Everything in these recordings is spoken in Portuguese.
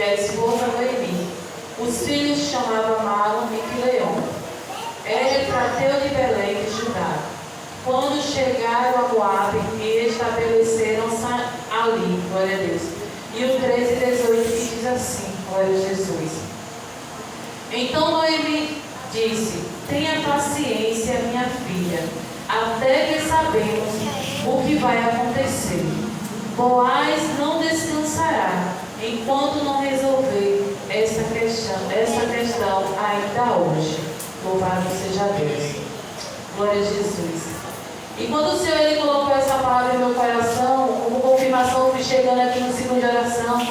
a esposa Noemi. Os filhos chamavam Malom e Quileon. Era Efrateu de Belém de Judá. Quando chegaram a Moabe e estabeleceram-se ali, glória a Deus. E o 13:18 que diz assim, glória a Jesus. Então Noemi disse: tenha paciência, minha filha, até que sabemos o que vai acontecer. Boaz não descansará enquanto não resolver essa questão ainda hoje. Louvado seja Deus. Glória a Jesus. E quando o Senhor ele colocou essa palavra no meu coração, como confirmação, eu fui chegando aqui no ciclo de oração.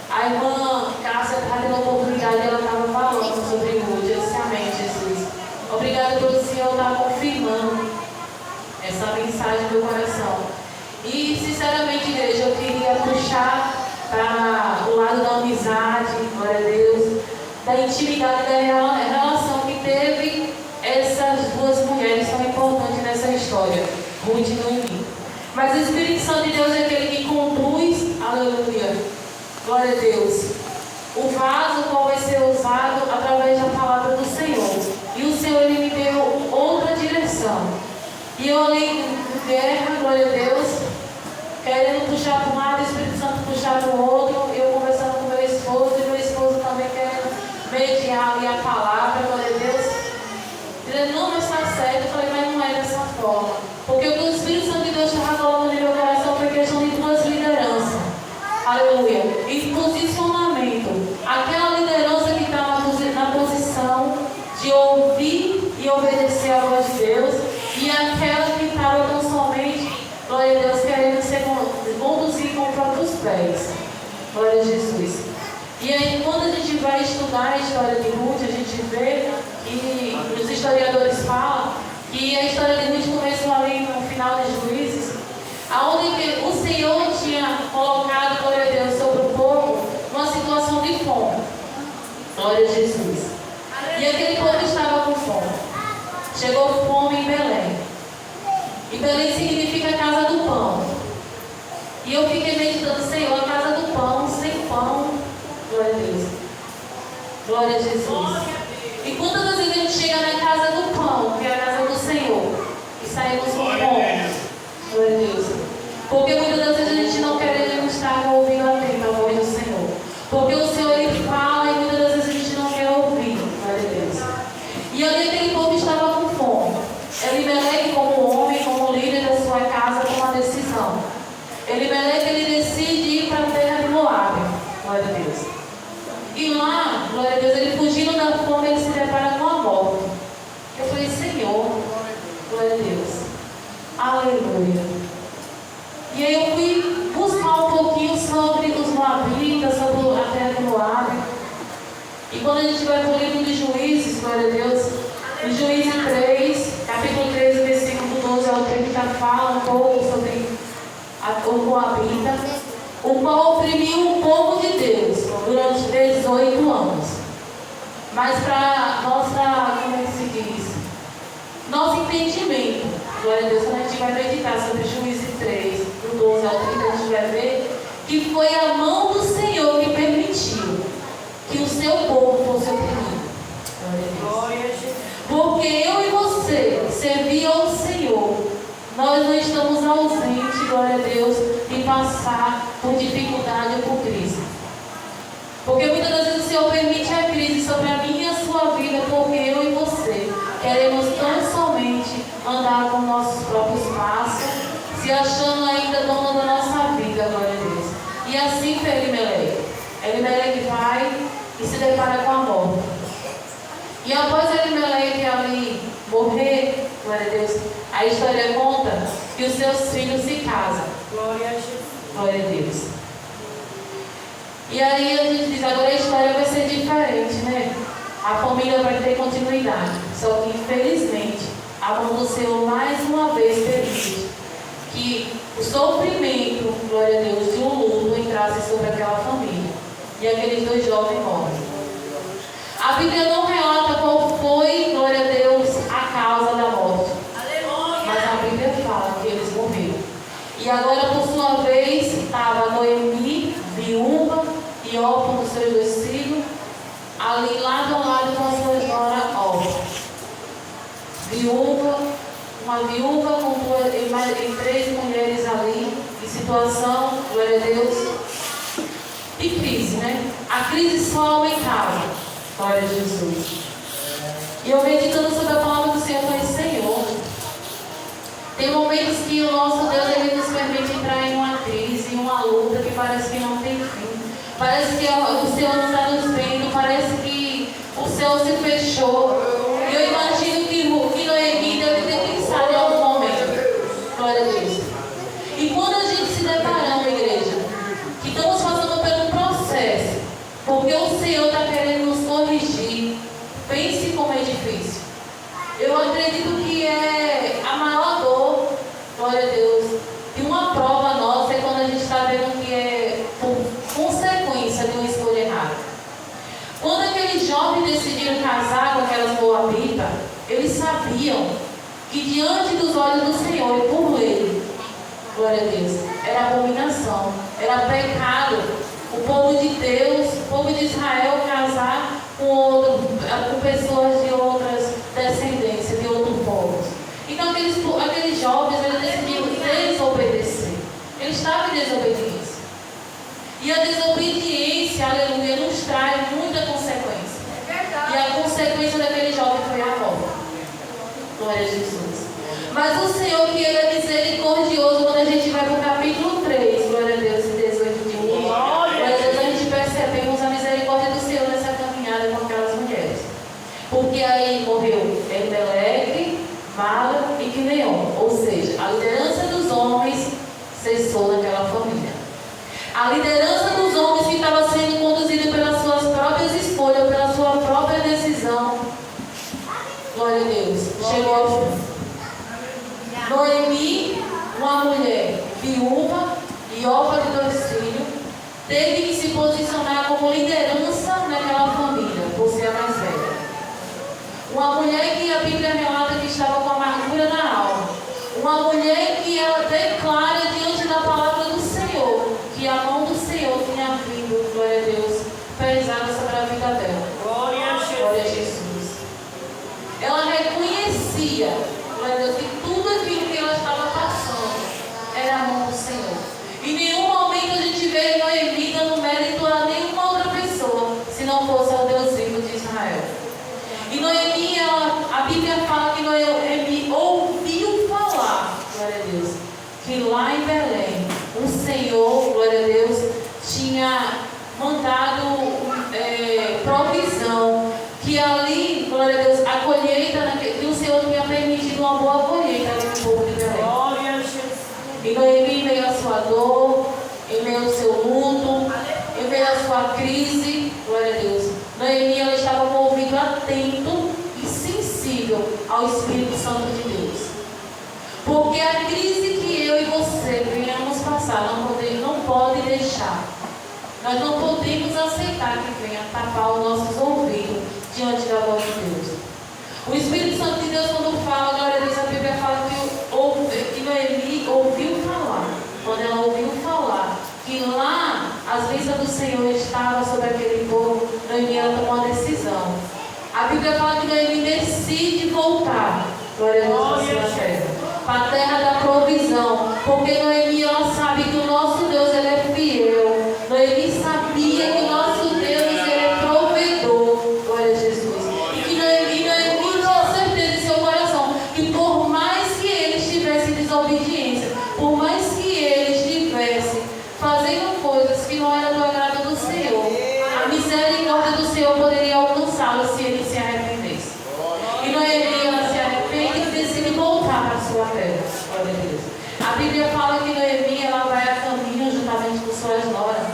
A irmã Cássia estava tendo a oportunidade, ela estava falando sobre Ruth. Eu disse: amém, Jesus. Obrigada pelo Senhor estar confirmando essa mensagem no meu coração. E, sinceramente, igreja, eu queria puxar para o lado da amizade, glória a Deus, da intimidade, da relação que teve essas duas mulheres tão importantes nessa história, Ruth e Noemi. Mas o Espírito Santo de Deus é aquele que conduz, aleluia, glória a Deus, o vaso qual vai ser usado através da palavra do Senhor. E o Senhor ele me deu outra direção. E eu ali em guerra, glória a Deus, querendo puxar para um lado, o Espírito Santo puxar para o outro, eu conversando com meu esposo, e meu esposo também querendo mediar ali a palavra, glória a Deus. Ele não, mas está certo. Eu falei: mas não é dessa forma. Porque o que o Espírito Santo de Deus estava colocando no meu coração foi questão de duas lideranças. Aleluia. E posicionamento. Aquela liderança que está na posição de ouvir e obedecer a voz de Deus. E aquela que estava tão somente, glória a Deus, querendo ser conduzir com os próprios pés. Glória a Jesus. E aí, quando a gente vai estudar a história de Ruth, a gente vê que os historiadores falam que a história de Ruth começou ali no final de Juízes, onde o Senhor tinha colocado, glória a Deus, sobre o povo uma situação de fome. Glória a Jesus. E aquele povo estava com fome. Chegou fome em Belém. E Belém significa casa do pão. E eu fiquei meditando: Senhor, a casa do pão, sem pão. Glória a Deus. Glória a Jesus. E quantas vezes a gente chega na casa do pão, que é a casa do Senhor, e saímos com fome? Glória a Deus. Porque muitas das vezes a gente não quer estar ouvindo atento a voz do Senhor. Porque o Senhor ele fala e muitas das vezes a gente não quer ouvir. Glória a Deus. E ali aquele povo estava com fome. Elimeleque, como homem, como líder da sua casa, toma uma decisão. Elimeleque ele decide ir para a terra de Moabe. Glória a Deus. E lá, glória a Deus, ele fugindo da fome, ele se depara com a morte. Eu falei: Senhor, glória a Deus, aleluia. E aí eu fui buscar um pouquinho sobre os Moabitas, sobre a terra de Moabe. E quando a gente vai para o livro de Juízes, glória a Deus, em Juízes 3, capítulo 3, versículo 12 ao 30, fala um pouco sobre o Moabita, o qual oprimiu o povo de Deus durante 18 anos. Mas para nossa, como é que se diz? Nosso entendimento, glória a Deus, quando a gente vai meditar sobre Juízes 3, do 12 ao 30, a gente vai ver que foi a mão do Senhor que permitiu que o seu povo fosse oprimido. Glória a Deus. Porque eu e você serviam ao Senhor, nós não estamos ausentes, glória a Deus, de passar por dificuldade ou por crise. Porque muitas das vezes o Senhor permite a crise sobre a minha e a sua vida, porque eu e você queremos tão somente andar com nossos próprios passos, se achando ainda dono da nossa vida, glória a Deus. E assim foi Elimeleque. Elimeleque vai e se depara com a morte. E após Elimeleque ali morrer, glória a Deus, a história conta que os seus filhos se casam. Glória a Jesus. Glória a Deus. E aí a gente diz: agora a história vai ser diferente, né? A família vai ter continuidade. Só que infelizmente a mão do Senhor mais uma vez permite que o sofrimento, glória a Deus, de um luto entrasse sobre aquela família. E aqueles dois jovens morrem. A Bíblia não relata qual foi, glória a Deus, a causa da morte. Mas a Bíblia fala que eles morreram. E agora, por sua vez, estava Noemi, viúva e órfã dos seus dois ali lado a lado com a sua nora Orfa. Uma viúva com e 3 mulheres ali, em situação, glória a Deus, de crise, né? A crise só aumentava, glória a Jesus. E eu meditando sobre a palavra do Senhor, eu falei, Senhor, tem momentos que o nosso Deus, Ele nos permite entrar em uma crise, em uma luta que parece que não tem fim. Parece que o Senhor não está nos vendo, parece que o céu se fechou. E eu imagino que Noemi deve ter pensado em algum momento. Glória a Deus. E quando a gente se deparamos, igreja, que estamos passando por um processo, porque o Senhor está querendo nos corrigir, pense como é difícil. Eu acredito que é a maior dor, glória a Deus, e uma prova nossa é quando a gente está vendo que é por consequência de uma escolha errada. Quando aqueles jovens decidiram casar com aquelas moabitas, eles sabiam que diante dos olhos do Senhor e por lei, glória a Deus, era abominação, era pecado o povo de Deus, o povo de Israel casar com pessoas de outras descendências, de outros povos. Então aqueles jovens, eles decidiram desobedecer. Eles estavam em desobediência. E a desobediência, aleluia, nos traz muita consequência. E a consequência daquele jovem foi a morte. Glória a Jesus. Mas o Senhor, que Ele é misericordioso, quando a gente vai para o capítulo 3, glória a Deus, 18 de 1, glória a Deus, a gente percebemos a misericórdia do Senhor nessa caminhada com aquelas mulheres. Porque aí morreu Elimeleque, Mala e Quileon. Ou seja, a liderança dos homens cessou naquela família. A liderança dos homens que estava sendo conduzida pelas suas próprias escolhas, pela sua própria decisão, glória a Deus, chegou ao fim. Noemi, uma mulher viúva e órfã de 2 filhos, teve que se posicionar como liderança naquela família, por ser a mais velha. Uma mulher que a Bíblia relata que estava com amargura na alma. Uma mulher que ela declara diante da palavra do Senhor, que a mão do Senhor tinha vindo, glória a Deus, pesada sobre a vida dela. Glória a Jesus. Ela reconhecia, glória a Deus, que tudo aquilo que ela estava passando era a mão do Senhor. Em nenhum momento a gente vê Noemi dando mérito a nenhuma outra pessoa, se não fosse ao Deus vivo de Israel. E Noemi, a Bíblia fala que Noemi ouviu falar, glória a Deus, que lá em Belém, o Senhor, glória a Deus, tinha mandado provisão, que ali, glória a Deus, a colheita, que o Senhor tinha permitido uma boa colheita ali no povo de Belém. Glória a Jesus. E Noemi, em meio à sua dor, em meio ao seu luto, em meio à sua crise, glória a Deus, Noemi, ela estava com o ouvido atento e sensível ao Espírito Santo de Deus. Porque a crise que eu e você venhamos passar não pode deixar. Nós não podemos aceitar que venha tapar os nossos ouvidos diante da voz de Deus. O Espírito Santo de Deus, quando fala, glória a Deus, a Bíblia fala que Noemi ouviu falar. Quando ela ouviu falar que lá as bênçãos do Senhor estavam sobre aquele povo, Noemi ela tomou uma decisão. A Bíblia fala que Noemi decide voltar, glória a Deus, para a terra da provisão, porque Noemi ela sabe que o nosso Deus ele é fiel. Noemi sabia que o nosso Deus ele é provedor, glória a Jesus. E que Noemi tinha certeza em seu coração que por mais que ele estivesse em desobediência, por mais que ele estivesse fazendo coisas que não eram do agrado do Senhor, a misericórdia do Senhor poderia alcançá-lo se ele se arrependesse. E Noemi ela se arrepende e decide voltar para a sua terra. Glória a Deus. A Bíblia fala que Noemi ela vai a caminho juntamente com suas noras.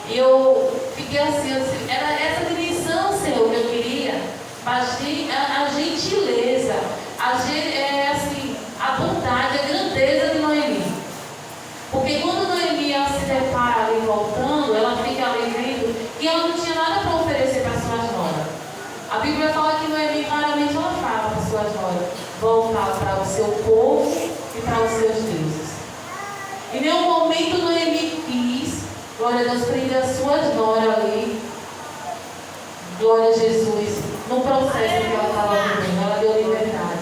E eu fiquei assim, era essa dimensão, Senhor, que eu queria. A gentileza, a bondade, a grandeza de Noemi. Porque quando Noemi ela se depara ali voltando, ela fica ali vendo que ela não tinha nada para oferecer para suas noras. A Bíblia fala que Noemi claramente ela fala para suas noras voltar para o seu povo e para os seus deuses. Em nenhum momento Noemi quis, glória a Deus, prender as suas noras ali glória a Jesus, no processo que ela estava vivendo. Ela deu liberdade.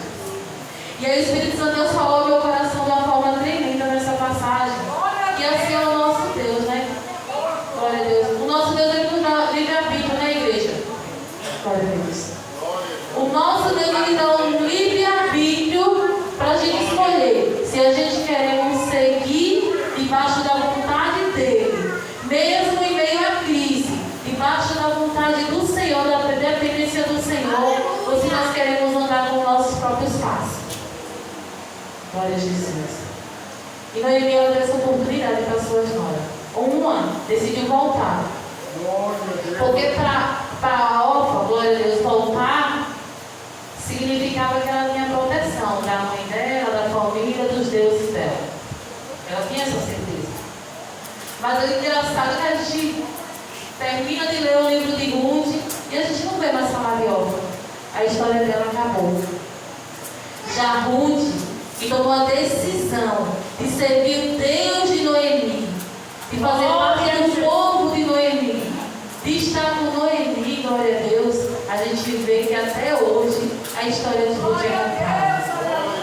E aí o Espírito Santo Deus falou no meu coração de uma forma tremenda nessa passagem. E assim é o nosso Deus, né? Glória a Deus. O nosso Deus, ele nos dá livre-arbítrio, né, igreja? Glória a Deus. O nosso Deus, ele dá um livre-arbítrio para a gente escolher se a gente queremos seguir debaixo da vontade dele, mesmo em meio à crise, debaixo da vontade do Senhor, da dependência do Senhor, ou se nós queremos andar com nossos próprios passos. Glória a Jesus. E Noemi, ela deu essa oportunidade para suas noras. Uma decidiu voltar. Porque para a Orfa, glória a Deus, voltar significava que ela tinha proteção da mãe dela, da família, dos deuses dela. Ela tinha essa certeza. Mas o engraçado é que a gente termina de ler o livro de Ruth e a gente não vê mais falar de Orfa. A história dela acabou. Já Ruth, que tomou a decisão de servir o Deus de Noemi, de fazer parte do povo de Noemi, de estar com Noemi, glória a Deus, a gente vê que até hoje a história de Ruth é contada.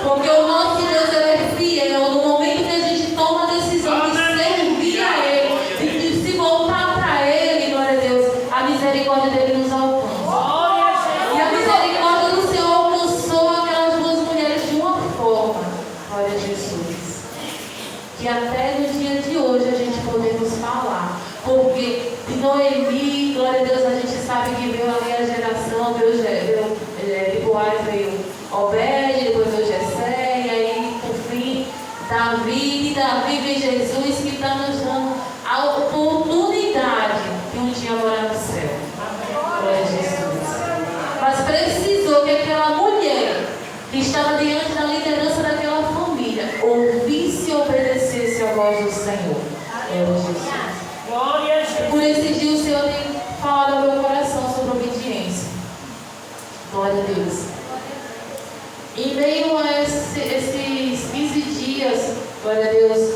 Porque o nosso Deus, ele é fiel. No momento que a gente toma a decisão de servir a Ele, de se voltar para Ele, glória a Deus, a misericórdia dele nos alcança. E a misericórdia do Senhor alcançou aquelas duas mulheres de uma forma, glória a Jesus, que até no dia de hoje a gente podemos falar. Porque de Noemi, glória a Deus, a gente sabe que veio ali a geração, de Boaz veio Obed, depois veio Jessé, e aí, por fim, Davi, e Davi vem Jesus, que está nos dando a oportunidade de um dia morar no céu. Glória a Jesus. Mas precisou que aquela mulher, que estava diante da liderança daquela família, ouvisse e obedecesse a voz do Senhor. Glória a Jesus. Por esse dia o Senhor tem falado ao meu coração sobre obediência. Glória a Deus. Em meio a esses 15 dias, glória a Deus,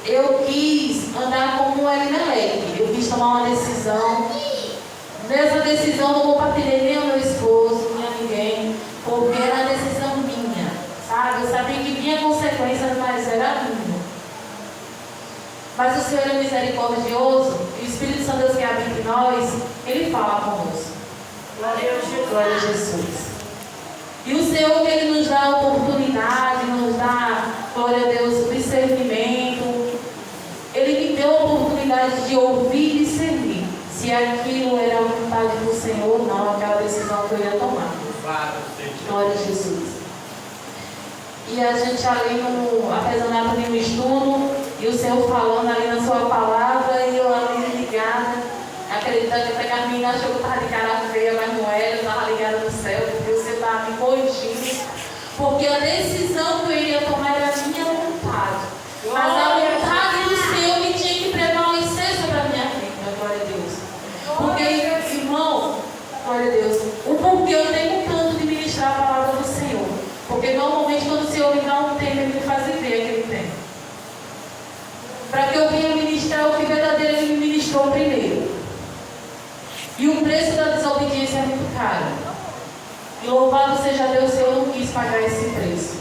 eu quis andar como um Elimelec. Eu quis tomar uma decisão. Nessa decisão não compartilhei nem ao meu esposo, nem a ninguém, porque era a decisão minha, sabe? Eu sabia que vinha consequências, mas era minha. Mas o Senhor é misericordioso, e o Espírito Santo Deus que habita em nós, Ele fala conosco. Glória a Jesus. E o Senhor, Ele nos dá a oportunidade, nos dá, glória a Deus, discernimento. Ele me deu a oportunidade de ouvir e discernir se aquilo era a vontade do Senhor ou não, aquela decisão que eu ia tomar. Glória a Jesus. E a gente ali no artesanato, ali no estudo, e o Senhor falando ali na sua palavra, e eu ali ligada, acreditando que até que a menina achou que eu estava de cara feia, mas não era, eu estava ligada no céu, porque o Senhor estava me corrigindo, porque a decisão que eu iria tomar era a minha vontade, mas a vontade do Senhor que tinha que prevalecer sobre a minha vida, glória a Deus. Porque, irmão, glória a Deus, o porquê eu tenho tanto de ministrar a palavra do Senhor, porque normalmente quando o Senhor me dá um tempo, Ele me faz viver aquele tempo. Para que eu venha ministrar o que verdadeiro Ele me ministrou primeiro. E o preço da desobediência é muito caro. E louvado seja Deus, se eu não quis pagar esse preço.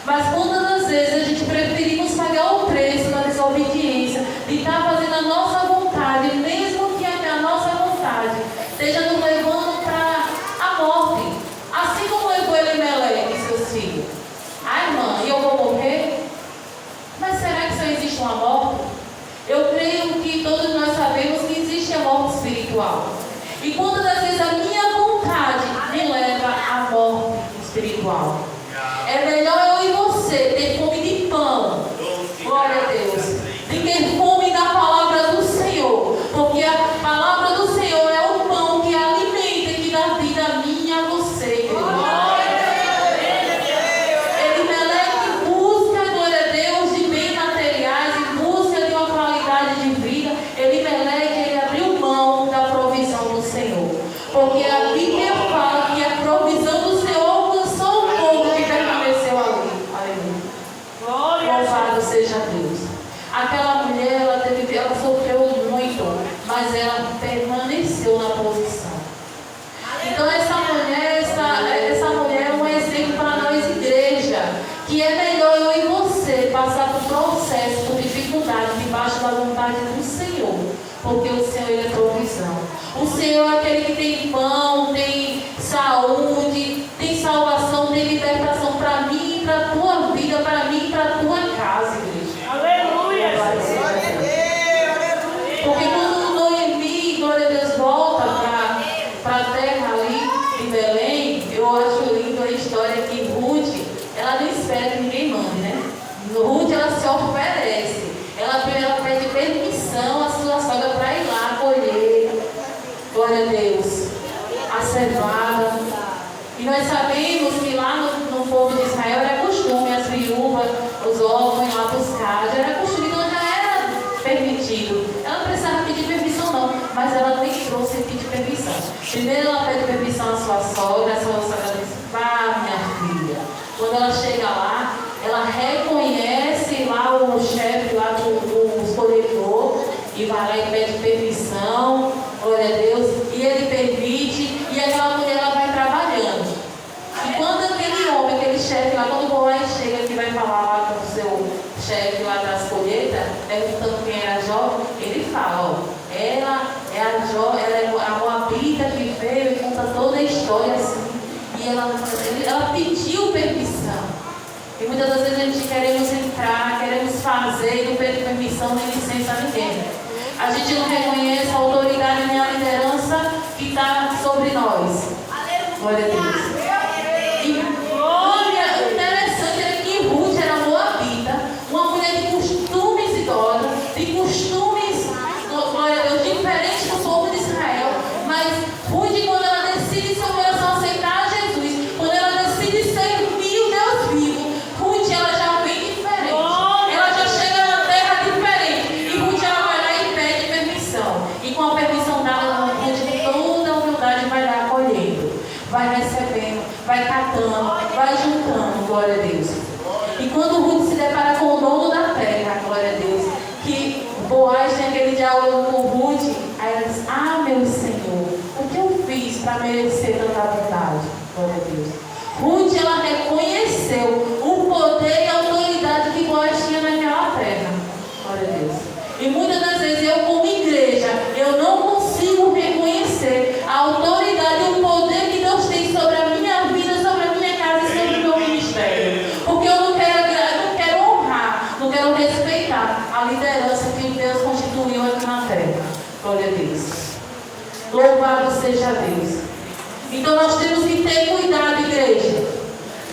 Mas quantas das vezes a gente preferimos pagar o preço da desobediência, de estar fazendo a nossa vontade, mesmo que a nossa vontade esteja nos levando para a morte. Assim como levou Elimelec e seus filhos. Ai, irmã, e eu vou morrer? Mas será que só existe uma morte? Eu creio que todos nós sabemos que existe a morte espiritual. E quantas das vezes a minha vontade me leva à morte espiritual? É melhor eu e você ter fome de pão, glória a Deus, de ter fome da palavra do Senhor. Porque a palavra do Senhor é o pão que alimenta e que dá vida a mim e a você, Elimelec busca, glória a Deus, de bens materiais, em busca de uma qualidade de vida. Elimelec, ele abriu mão da provisão do Senhor. Porque a Bíblia fala que a provisão do Senhor alcançou o povo que permaneceu ali. Aleluia. Louvado seja Deus. Aquela mulher, ela sofreu muito, mas ela permaneceu na posição. porque o Senhor ele é provisão. O Senhor é aquele que tem pão, tem saúde, tem salvação, tem libertação para mim, para a tua vida, para mim e para a tua casa, igreja. Aleluia! Porque quando Noemi, glória a Deus, volta para a terra ali de Belém, eu acho lindo a história que Ruth, ela não espera que ninguém mande, né? Ruth, ela se oferece. Ela pede permissão à sua sogra para ir lá colher, glória a Deus, a cevada. E nós sabemos que lá no povo de Israel era costume, as viúvas, os órfãos ir lá buscar, já era costume, então já era permitido. Ela não precisava pedir permissão não, mas ela nem trouxe e pedir permissão. Primeiro ela pede permissão à sua sogra, a sua sogra diz, vá minha filha. Quando ela chega lá, ela reconhece lá o chefe lá do coletor e vai lá e pede permissão, glória a Deus, e ele permite, e aquela mulher ela vai trabalhando. E quando aquele homem, aquele chefe lá, quando o Boaz chega que vai falar lá com o seu chefe lá das colheitas, perguntando quem era Jó, ele fala, ó, ela é a Jó, ela é a Moabita que veio e conta toda a história assim. E ela pediu permissão. E muitas das vezes a gente queremos entrar, queremos fazer e não pede permissão nem licença a ninguém. A gente não reconhece a autoridade nem a liderança que está sobre nós. Glória a Deus. E olha, o interessante é que Ruth era moabita, uma mulher de costumes idólatras, de costumes, glória a Deus, diferentes do povo de Israel. Mas Ruth, quando ela decide em seu coração aceitar Jesus, quando ela decide servir o Deus vivo, Ruth ela já vem diferente. Ela já chega na terra diferente. E Ruth ela vai lá e pede permissão. E com a permissão dela, Ruth com toda a humildade vai lá acolhendo, vai recebendo, vai catando, vai juntando, glória a Deus. E quando Ruth se depara com o dono da terra, glória a Deus, que Boaz tem aquele diálogo com Ruth, aí ela diz, ah meu Senhor, o que eu fiz para merecer tanta bondade? Glória a Deus. Ruth ela reconheceu o poder e a autoridade que Boaz tinha naquela terra. Glória a Deus. E muitas das vezes eu como igreja, eu não consigo reconhecer a autoridade e o poder que Deus tem sobre a minha vida, sobre a minha casa e sobre o meu ministério. Porque eu não quero honrar, não quero respeitar a liderança que Deus constituiu aqui na terra. Glória a Deus. Louvado seja Deus. Então nós temos que ter cuidado, igreja.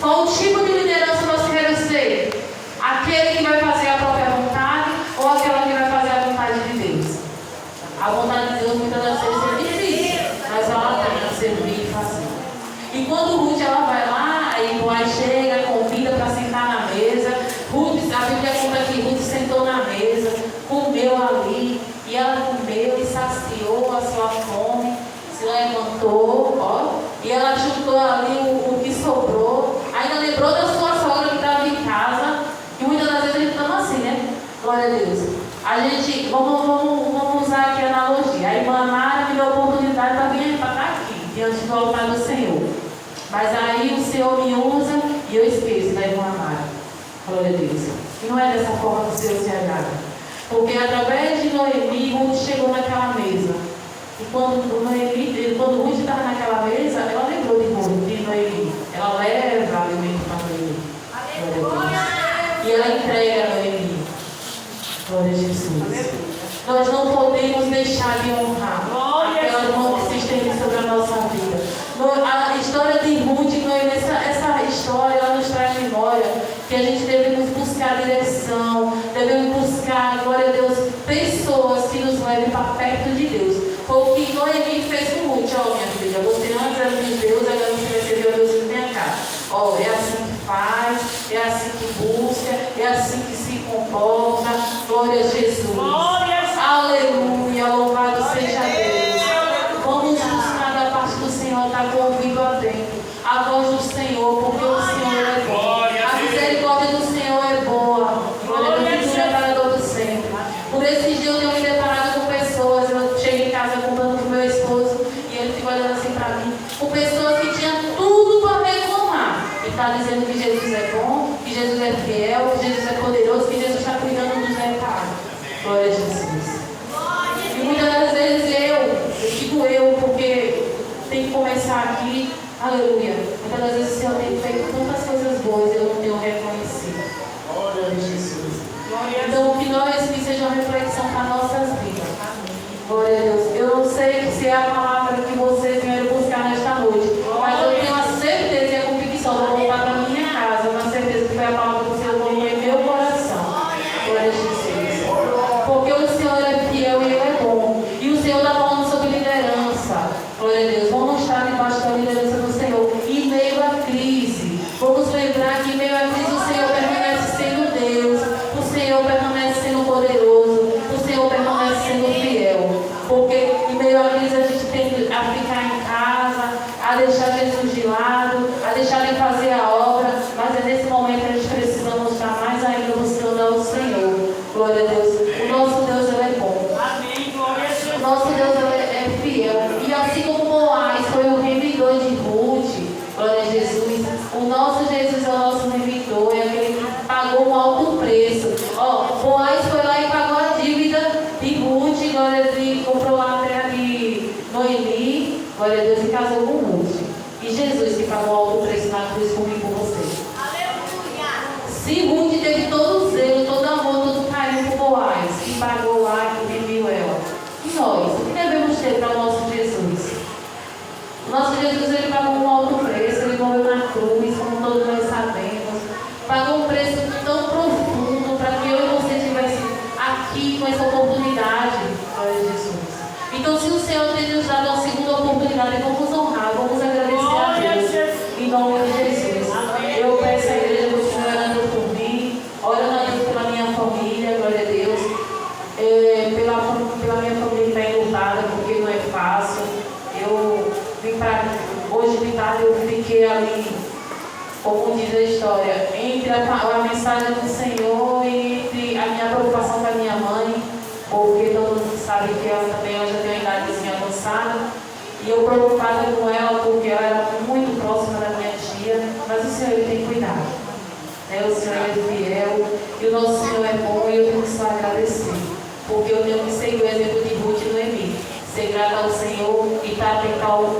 Qual tipo de liderança nós queremos ser? Aquele que vai fazer a própria vontade ou aquela que vai fazer a vontade de Deus? A vontade de Deus muitas das vezes é difícil, mas vale a pena servir e fazer. E quando Ruth ela vai lá, aí Boaz chega, convida para sentar na mesa. A Bíblia conta que Ruth sentou na mesa, comeu ali, e ela comeu e saciou a sua fome, se levantou, ó, e ela juntou ali o que sobrou, ainda lembrou da sua sogra que estava em casa, e muitas das vezes a gente estamos assim, né? Glória a Deus. A gente, vamos usar aqui a analogia. A irmã Mara me deu a oportunidade para vir para estar aqui, diante do altar do Senhor. Mas aí o Senhor me usa e eu esqueço da irmã Mara. Glória a Deus. E não é dessa forma que o Senhor se agrada. Porque através de Noemi, Ruth chegou naquela mesa. E quando Ruth estava naquela mesa, ela lembrou de Noemi. Ela leva alimento para Noemi. Glória a Deus. E ela entrega a Noemi. Glória a Jesus. Nós não podemos deixar de honrar aquela mão que se estende sobre a nossa vida. A história de Ruth e Noemi, essa história, ela nos traz memória que a gente devemos buscar direção, devemos buscar, glória a Deus, pessoas que nos levem para perto de Deus. Foi o que Noemi fez com Ruth. Ó, minha filha, você antes era de Deus, agora você vai servir a Deus que vem cá. Ó, é assim que faz, é assim que busca, é assim que se comporta. Glória a Jesus. Aleluia, louvado seja Deus. Vamos buscar da parte do Senhor, está com o ouvido atento. A voz do Senhor, porque o Senhor é bom. A misericórdia do Senhor é boa. Glória a Deus, é para todo sempre. Por esses dias eu tenho me deparado com pessoas. Eu cheguei em casa contando com o meu esposo e ele ficou olhando assim para mim. Com pessoas que tinham tudo para reclamar. E está dizendo que Jesus é bom, que Jesus é fiel, que Jesus é poderoso, que Jesus está cuidando dos recados. sei a palavra que vocês vieram buscar nesta noite, mas eu tenho a certeza e a convicção, vou voltar para minha casa, na certeza que foi a palavra do Senhor que em meu coração. Glória a Jesus. Porque o Senhor é fiel e Ele é bom. E o Senhor está falando sobre liderança. Glória a Deus. Vamos estar debaixo da liderança do Senhor. Em meio à crise. Vamos lembrar que em meio à crise o Senhor permanece sendo Deus. O Senhor permanece sendo poderoso. O Senhor permanece sendo fiel. Porque em meio à crise a gente tem a ficar em casa, a deixar Jesus de lado, a deixar Ele fazer a obra. Mas é nesse momento que a gente precisa mostrar mais ainda o Senhor ao Senhor. Glória a Deus. O nosso Deus, Ele é bom. Amém. Glória a Deus. O nosso Deus, Ele é fiel. E assim como Boaz foi o remidor de Ruth, glória a Jesus, o nosso Jesus é o nosso remidor, é aquele que pagou um alto preço. Boaz foi lá e pagou a dívida de Ruth, glória a Deus, comprou lá a terra de Noemi, glória a Deus, e casou com Ruth. E Jesus que pagou alto preço na cruz comigo e com você. Se Ruth teve todo o zelo, todo o amor, todo o carinho por Boaz, que pagou lá, que remiu ela. E nós, o que devemos ter para o nosso Jesus? O nosso Jesus, Ele pagou um alto preço, Ele morreu na cruz, como todos nós sabemos. Pagou um preço tão profundo para que eu e você estivesse aqui com essa oportunidade. Glória a Jesus. Então, se o Senhor tem nos dado uma segunda oportunidade, vamos honrar, vamos agradecer a Deus. Em nome de Jesus. Eu peço à igreja do Senhor orando por mim, orando a Deus pela minha família, glória a Deus. Pela minha família que está enlutada, porque não é fácil. Eu vim para hoje de tarde, eu fiquei ali, como diz a história, entre a mensagem do Senhor e entre a minha preocupação com a minha mãe, porque todo mundo sabe que ela também já tem uma idade assim avançada. E eu preocupada com ela, porque ela era muito próxima da minha tia, mas o Senhor, Ele tem cuidado. O Senhor é fiel, e o nosso Senhor é bom, e eu tenho que só agradecer. Porque eu tenho que seguir o exemplo de Ruth e Noemi. Ser grata ao Senhor e estar atento ao